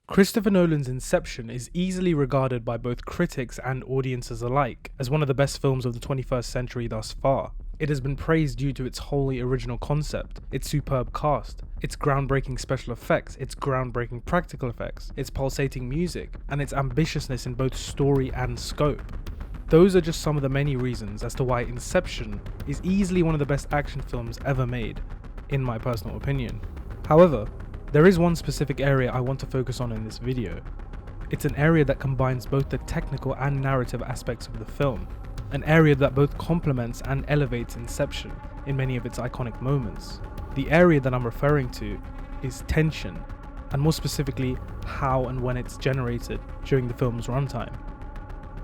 Christopher Nolan's Inception is easily regarded by both critics and audiences alike as one of the best films of the 21st century thus far. It has been praised due to its wholly original concept, its superb cast, its groundbreaking special effects, its groundbreaking practical effects, its pulsating music, and its ambitiousness in both story and scope. Those are just some of the many reasons as to why Inception is easily one of the best action films ever made, in my personal opinion. However, there is one specific area I want to focus on in this video. It's an area that combines both the technical and narrative aspects of the film, an area that both complements and elevates Inception in many of its iconic moments. The area that I'm referring to is tension, and more specifically, how and when it's generated during the film's runtime.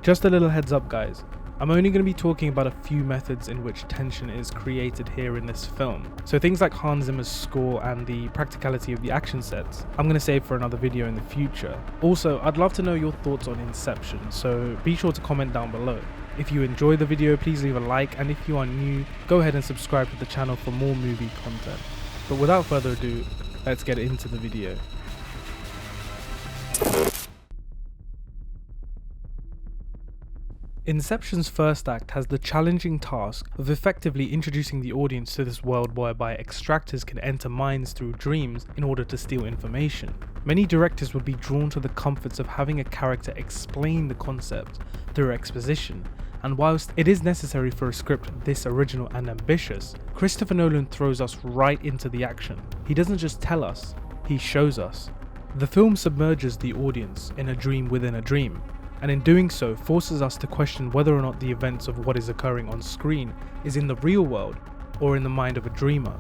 Just a little heads up guys, I'm only going to be talking about a few methods in which tension is created here in this film. So things like Hans Zimmer's score and the practicality of the action sets, I'm going to save for another video in the future. Also, I'd love to know your thoughts on Inception, so be sure to comment down below. If you enjoy the video, please leave a like, and if you are new, go ahead and subscribe to the channel for more movie content. But without further ado, let's get into the video. Inception's first act has the challenging task of effectively introducing the audience to this world whereby extractors can enter minds through dreams in order to steal information. Many directors would be drawn to the comforts of having a character explain the concept through exposition, and whilst it is necessary for a script this original and ambitious, Christopher Nolan throws us right into the action. He doesn't just tell us, he shows us. The film submerges the audience in a dream within a dream, and in doing so forces us to question whether or not the events of what is occurring on screen is in the real world or in the mind of a dreamer.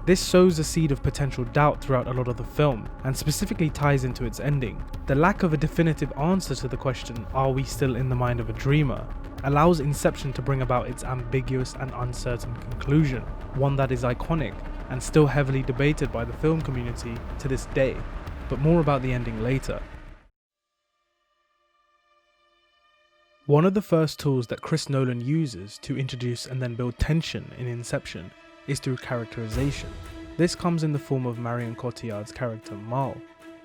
This sows a seed of potential doubt throughout a lot of the film, and specifically ties into its ending. The lack of a definitive answer to the question, are we still in the mind of a dreamer, allows Inception to bring about its ambiguous and uncertain conclusion, one that is iconic and still heavily debated by the film community to this day, but more about the ending later. One of the first tools that Chris Nolan uses to introduce and then build tension in Inception is through characterization. This comes in the form of Marion Cotillard's character Mal,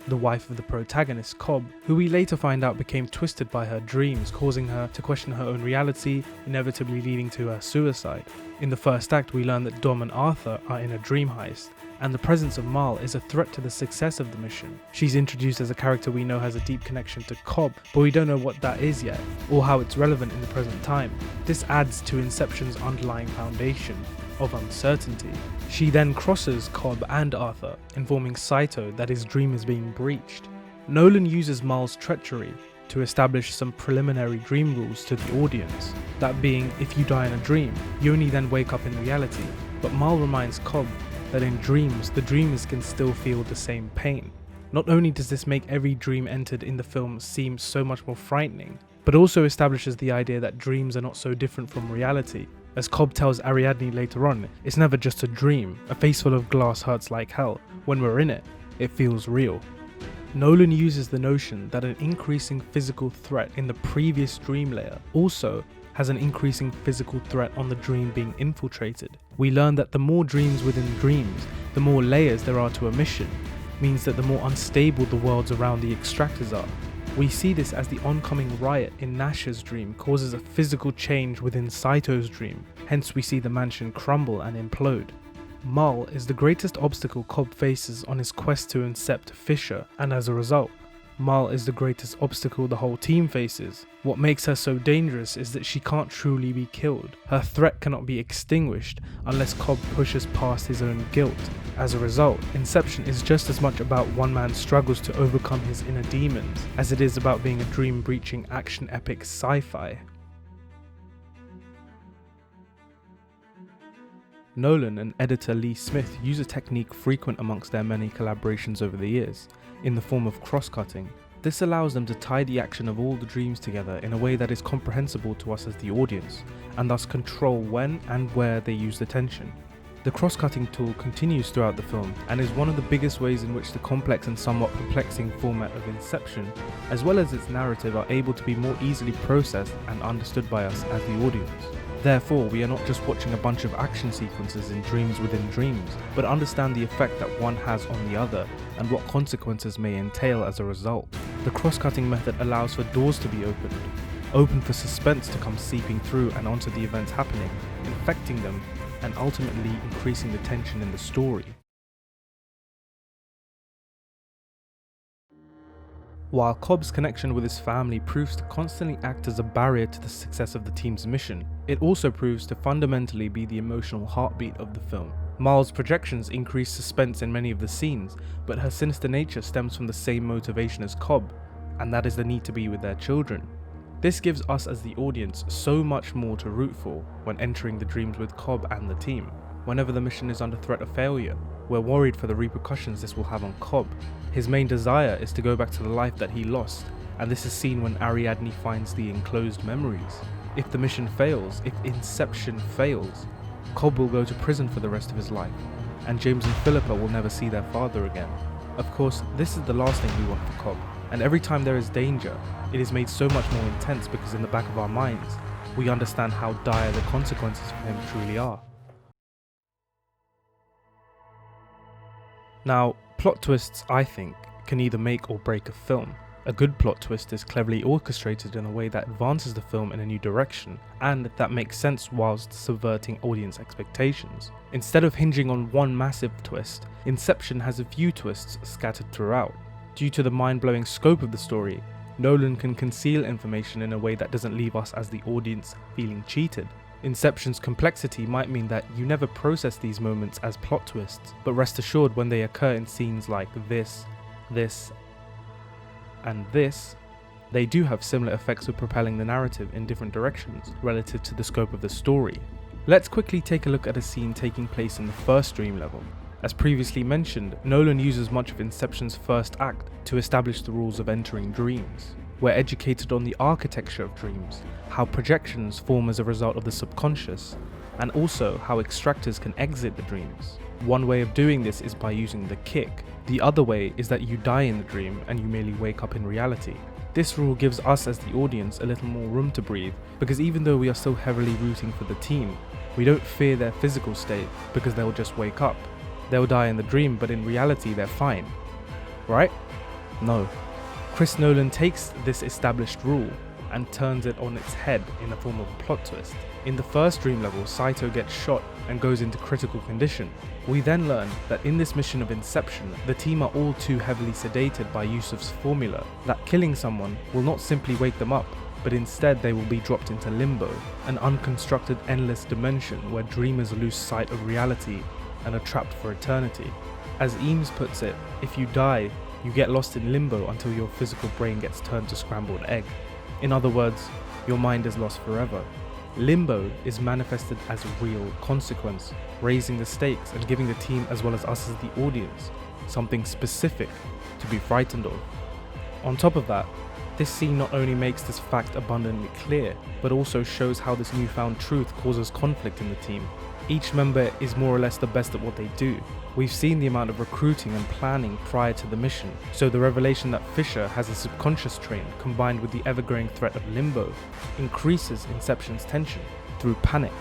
the wife of the protagonist Cobb, who we later find out became twisted by her dreams, causing her to question her own reality, inevitably leading to her suicide. In the first act, we learn that Dom and Arthur are in a dream heist, and the presence of Mal is a threat to the success of the mission. She's introduced as a character we know has a deep connection to Cobb, but we don't know what that is yet, or how it's relevant in the present time. This adds to Inception's underlying foundation of uncertainty. She then crosses Cobb and Arthur, informing Saito that his dream is being breached. Nolan uses Mal's treachery to establish some preliminary dream rules to the audience, that being, if you die in a dream, you only then wake up in reality, but Mal reminds Cobb that in dreams, the dreamers can still feel the same pain. Not only does this make every dream entered in the film seem so much more frightening, but also establishes the idea that dreams are not so different from reality. As Cobb tells Ariadne later on, it's never just a dream, a face full of glass hurts like hell. When we're in it, it feels real. Nolan uses the notion that an increasing physical threat in the previous dream layer also has an increasing physical threat on the dream being infiltrated. We learn that the more dreams within dreams, the more layers there are to a mission, means that the more unstable the worlds around the extractors are. We see this as the oncoming riot in Nash's dream causes a physical change within Saito's dream, hence we see the mansion crumble and implode. Mal is the greatest obstacle Cobb faces on his quest to incept Fisher, and as a result, Mal is the greatest obstacle the whole team faces. What makes her so dangerous is that she can't truly be killed. Her threat cannot be extinguished unless Cobb pushes past his own guilt. As a result, Inception is just as much about one man's struggles to overcome his inner demons as it is about being a dream-breaching action epic sci-fi. Nolan and editor Lee Smith use a technique frequent amongst their many collaborations over the years, in the form of crosscutting. This allows them to tie the action of all the dreams together in a way that is comprehensible to us as the audience, and thus control when and where they use the tension. The cross-cutting tool continues throughout the film and is one of the biggest ways in which the complex and somewhat perplexing format of Inception, as well as its narrative, are able to be more easily processed and understood by us as the audience. Therefore, we are not just watching a bunch of action sequences in dreams within dreams, but understand the effect that one has on the other and what consequences may entail as a result. The cross-cutting method allows for doors to be open for suspense to come seeping through and onto the events happening, infecting them, and ultimately increasing the tension in the story. While Cobb's connection with his family proves to constantly act as a barrier to the success of the team's mission, it also proves to fundamentally be the emotional heartbeat of the film. Miles' projections increase suspense in many of the scenes, but her sinister nature stems from the same motivation as Cobb, and that is the need to be with their children. This gives us as the audience so much more to root for when entering the dreams with Cobb and the team. Whenever the mission is under threat of failure, we're worried for the repercussions this will have on Cobb. His main desire is to go back to the life that he lost, and this is seen when Ariadne finds the enclosed memories. If the mission fails, if Inception fails, Cobb will go to prison for the rest of his life, and James and Philippa will never see their father again. Of course, this is the last thing we want for Cobb, and every time there is danger, it is made so much more intense because in the back of our minds, we understand how dire the consequences for him truly are. Now, plot twists, I think, can either make or break a film. A good plot twist is cleverly orchestrated in a way that advances the film in a new direction, and that makes sense whilst subverting audience expectations. Instead of hinging on one massive twist, Inception has a few twists scattered throughout. Due to the mind-blowing scope of the story, Nolan can conceal information in a way that doesn't leave us as the audience feeling cheated. Inception's complexity might mean that you never process these moments as plot twists, but rest assured when they occur in scenes like this, and this, they do have similar effects of propelling the narrative in different directions relative to the scope of the story. Let's quickly take a look at a scene taking place in the first dream level. As previously mentioned, Nolan uses much of Inception's first act to establish the rules of entering dreams. We're educated on the architecture of dreams, how projections form as a result of the subconscious, and also how extractors can exit the dreams. One way of doing this is by using the kick. The other way is that you die in the dream and you merely wake up in reality. This rule gives us as the audience a little more room to breathe, because even though we are so heavily rooting for the team, we don't fear their physical state because they'll just wake up. They'll die in the dream, but in reality they're fine. Right? No. Chris Nolan takes this established rule and turns it on its head in the form of a plot twist. In the first dream level, Saito gets shot and goes into critical condition. We then learn that in this mission of Inception, the team are all too heavily sedated by Yusuf's formula, that killing someone will not simply wake them up, but instead they will be dropped into limbo, an unconstructed endless dimension where dreamers lose sight of reality and are trapped for eternity. As Eames puts it, if you die, you get lost in limbo until your physical brain gets turned to scrambled egg. In other words, your mind is lost forever. Limbo is manifested as a real consequence, raising the stakes and giving the team as well as us as the audience something specific to be frightened of. On top of that, this scene not only makes this fact abundantly clear, but also shows how this newfound truth causes conflict in the team. Each member is more or less the best at what they do. We've seen the amount of recruiting and planning prior to the mission, so the revelation that Fisher has a subconscious train combined with the ever-growing threat of limbo increases Inception's tension through panic,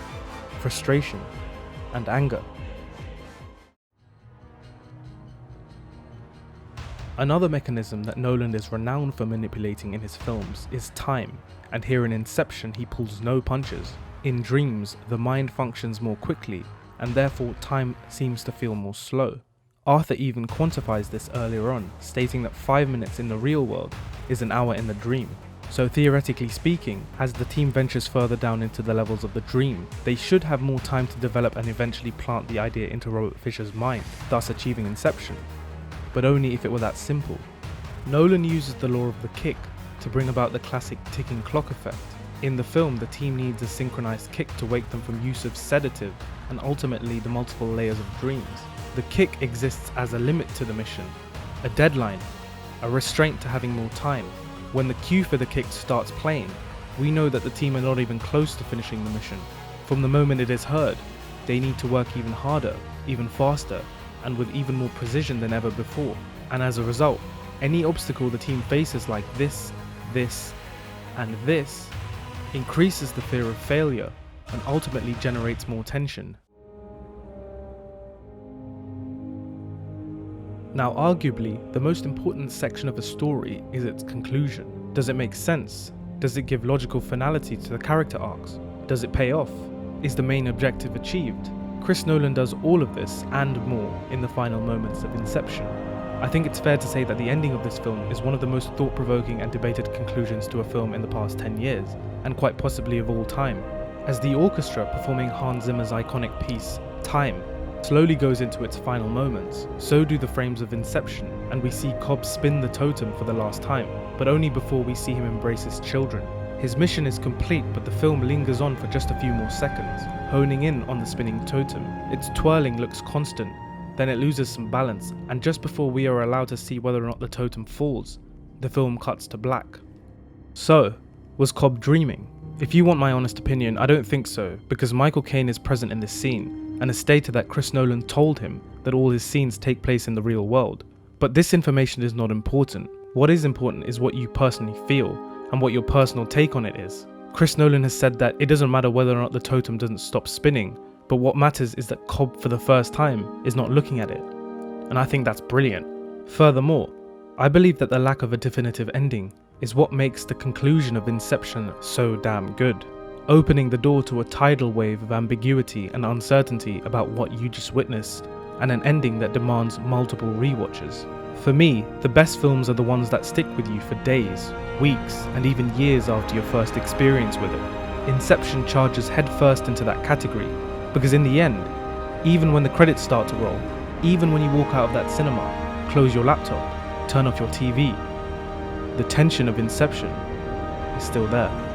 frustration, and anger. Another mechanism that Nolan is renowned for manipulating in his films is time, and here in Inception he pulls no punches. In dreams, the mind functions more quickly, and therefore time seems to feel more slow. Arthur even quantifies this earlier on, stating that 5 minutes in the real world is an hour in the dream. So theoretically speaking, as the team ventures further down into the levels of the dream, they should have more time to develop and eventually plant the idea into Robert Fisher's mind, thus achieving Inception. But only if it were that simple. Nolan uses the law of the kick to bring about the classic ticking clock effect. In the film, the team needs a synchronized kick to wake them from use of sedative and ultimately the multiple layers of dreams. The kick exists as a limit to the mission, a deadline, a restraint to having more time. When the cue for the kick starts playing, we know that the team are not even close to finishing the mission. From the moment it is heard, they need to work even harder, even faster, and with even more precision than ever before. And as a result, any obstacle the team faces like this, and this, increases the fear of failure, and ultimately generates more tension. Now, arguably, the most important section of a story is its conclusion. Does it make sense? Does it give logical finality to the character arcs? Does it pay off? Is the main objective achieved? Chris Nolan does all of this and more in the final moments of Inception. I think it's fair to say that the ending of this film is one of the most thought-provoking and debated conclusions to a film in the past 10 years, and quite possibly of all time, as the orchestra performing Hans Zimmer's iconic piece, Time, slowly goes into its final moments. So do the frames of Inception, and we see Cobb spin the totem for the last time, but only before we see him embrace his children. His mission is complete, but the film lingers on for just a few more seconds, honing in on the spinning totem. Its twirling looks constant, then it loses some balance, and just before we are allowed to see whether or not the totem falls, the film cuts to black. So, was Cobb dreaming? If you want my honest opinion, I don't think so, because Michael Caine is present in this scene, and has stated that Chris Nolan told him that all his scenes take place in the real world. But this information is not important. What is important is what you personally feel, and what your personal take on it is. Chris Nolan has said that it doesn't matter whether or not the totem doesn't stop spinning, but what matters is that Cobb for the first time is not looking at it. And I think that's brilliant. Furthermore, I believe that the lack of a definitive ending is what makes the conclusion of Inception so damn good, opening the door to a tidal wave of ambiguity and uncertainty about what you just witnessed, and an ending that demands multiple rewatches. For me, the best films are the ones that stick with you for days, weeks, and even years after your first experience with it. Inception charges headfirst into that category, because in the end, even when the credits start to roll, even when you walk out of that cinema, close your laptop, turn off your TV, the tension of Inception is still there.